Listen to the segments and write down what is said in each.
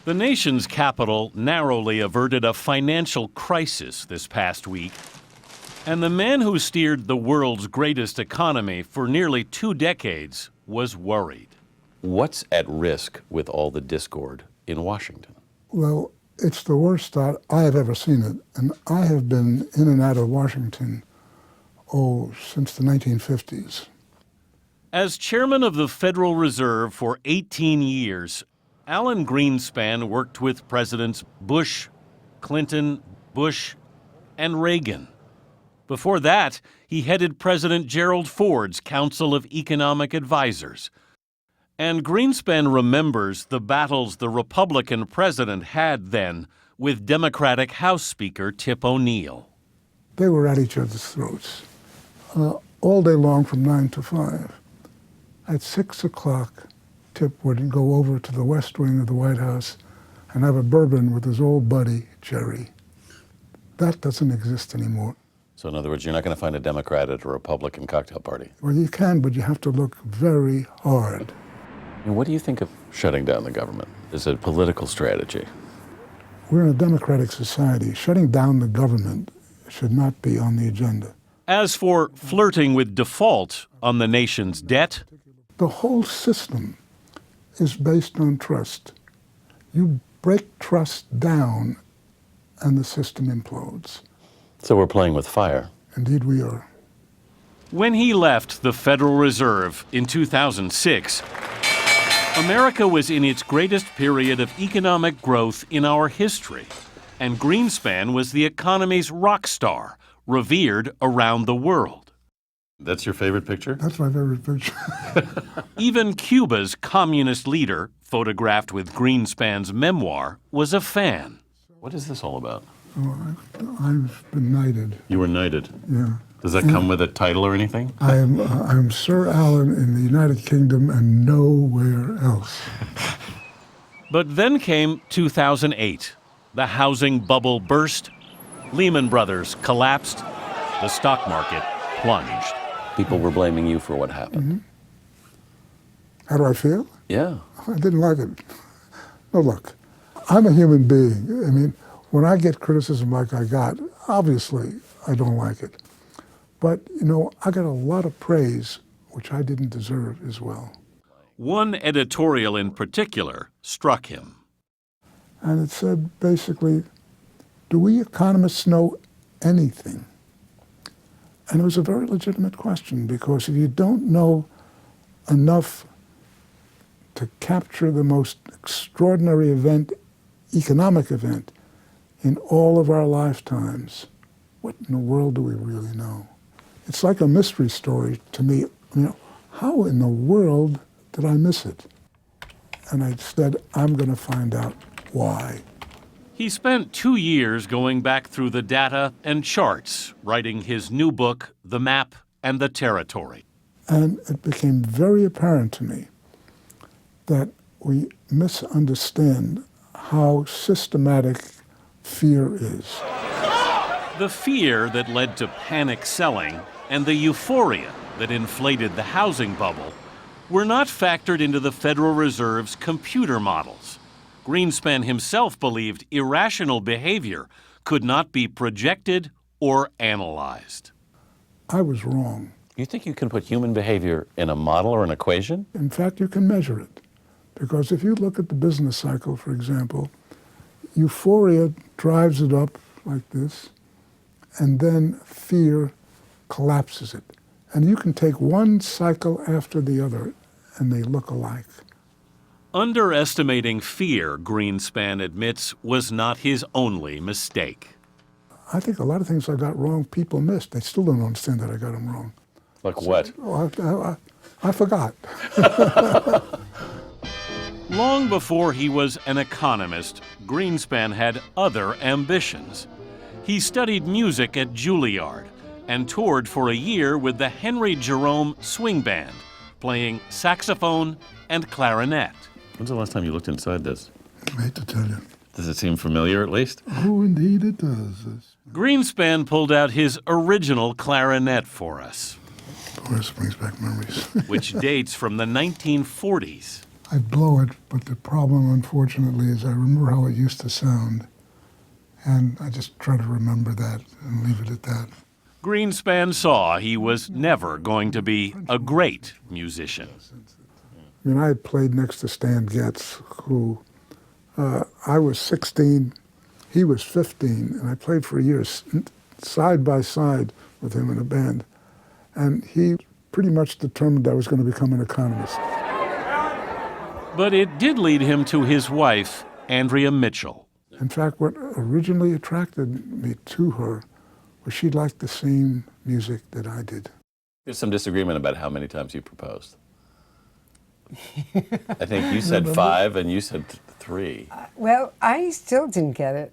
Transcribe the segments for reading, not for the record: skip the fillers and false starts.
The nation's capital narrowly averted a financial crisis this past week, and the man who steered the world's greatest economy for nearly 2 decades was worried. What's at risk with all the discord in Washington? Well, it's the worst that I have ever seen it, and I have been in and out of Washington, since the 1950s. As chairman of the Federal Reserve for 18 years, Alan Greenspan worked with Presidents Bush, Clinton, Bush, and Reagan. Before that, he headed President Gerald Ford's Council of Economic Advisors. And Greenspan remembers the battles the Republican president had then with Democratic House Speaker Tip O'Neill. They were at each other's throats all day long from 9 to 5. At 6 o'clock, Tip would go over to the West Wing of the White House and have a bourbon with his old buddy, Jerry. That doesn't exist anymore. So in other words, you're not going to find a Democrat at a Republican cocktail party. Well, you can, but you have to look very hard. And what do you think of shutting down the government? Is it a political strategy? We're in a democratic society. Shutting down the government should not be on the agenda. As for flirting with default on the nation's debt, the whole system is based on trust. You break trust down and the system implodes. So we're playing with fire. Indeed we are. when he left the Federal Reserve in 2006, America was in its greatest period of economic growth in our history, and Greenspan was the economy's rock star, revered around the world. That's your favorite picture? That's my favorite picture. Even Cuba's communist leader, photographed with Greenspan's memoir, was a fan. What is this all about? Oh, I've been knighted. You were knighted? Yeah. Does that come with a title or anything? I'm Sir Alan in the United Kingdom and nowhere else. But then came 2008. The housing bubble burst, Lehman Brothers collapsed, the stock market plunged. People were blaming you for what happened. Mm-hmm. How do I feel? Yeah. I didn't like it. No, look, I'm a human being. I mean, when I get criticism like I got, obviously I don't like it. But, you know, I got a lot of praise, which I didn't deserve as well. One editorial in particular struck him. And it said, basically, do we economists know anything? And it was a very legitimate question, because if you don't know enough to capture the most extraordinary event, economic event, in all of our lifetimes, what in the world do we really know? It's like a mystery story to me. You know, how in the world did I miss it? And I said, I'm going to find out why. He spent 2 years going back through the data and charts, writing his new book, The Map and the Territory. And it became very apparent to me that we misunderstand how systematic fear is. The fear that led to panic selling and the euphoria that inflated the housing bubble were not factored into the Federal Reserve's computer models. Greenspan himself believed irrational behavior could not be projected or analyzed. I was wrong. You think you can put human behavior in a model or an equation? In fact, you can measure it. Because if you look at the business cycle, for example, euphoria drives it up like this, and then fear collapses it. And you can take one cycle after the other, and they look alike. Underestimating fear, Greenspan admits, was not his only mistake. I think a lot of things I got wrong, people missed. They still don't understand that I got them wrong. Like what? I forgot. Long before he was an economist, Greenspan had other ambitions. He studied music at Juilliard and toured for a year with the Henry Jerome Swing Band, playing saxophone and clarinet. When's the last time you looked inside this? I hate to tell you. Does it seem familiar, at least? Oh, indeed it does. Greenspan pulled out his original clarinet for us, Of course, brings back memories. which dates from the 1940s. I blow it, but the problem, unfortunately, is I remember how it used to sound, and I just try to remember that and leave it at that. Greenspan saw he was never going to be a great musician. I mean, I had played next to Stan Getz, who I was 16, he was 15, and I played for years side by side with him in a band. And he pretty much determined I was going to become an economist. But it did lead him to his wife, Andrea Mitchell. In fact, what originally attracted me to her was she liked the same music that I did. There's some disagreement about how many times you proposed. I think you said 5 and you said 3. Well, I still didn't get it.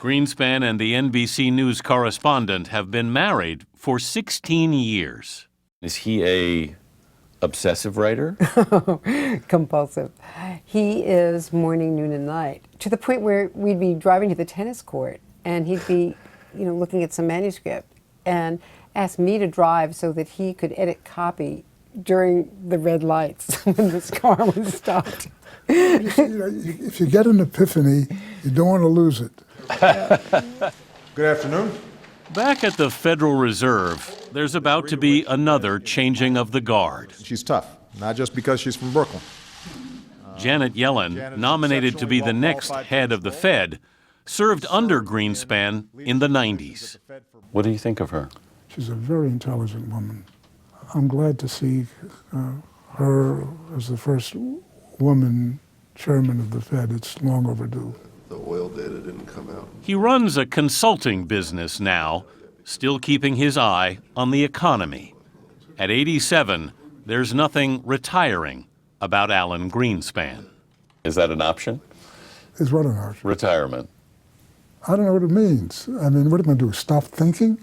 Greenspan and the NBC News correspondent have been married for 16 years. Is he a obsessive writer? Compulsive. He is morning, noon, and night, to the point where we'd be driving to the tennis court and he'd be, looking at some manuscript and ask me to drive so that he could edit copy during the red lights when this car was stopped. If you get an epiphany, you don't want to lose it. Good afternoon. Back at the Federal Reserve, there's about to be another changing of the guard. She's tough, not just because she's from Brooklyn. Janet Yellen, nominated to be the next head of the Fed, served under Greenspan in the 90s. What do you think of her? She's a very intelligent woman. I'm glad to see her as the first woman chairman of the Fed. It's long overdue. The oil data didn't come out. He runs a consulting business now, still keeping his eye on the economy. At 87, there's nothing retiring about Alan Greenspan. Is that an option? Is what an option? Retirement. I don't know what it means. I mean, what am I going to do, stop thinking?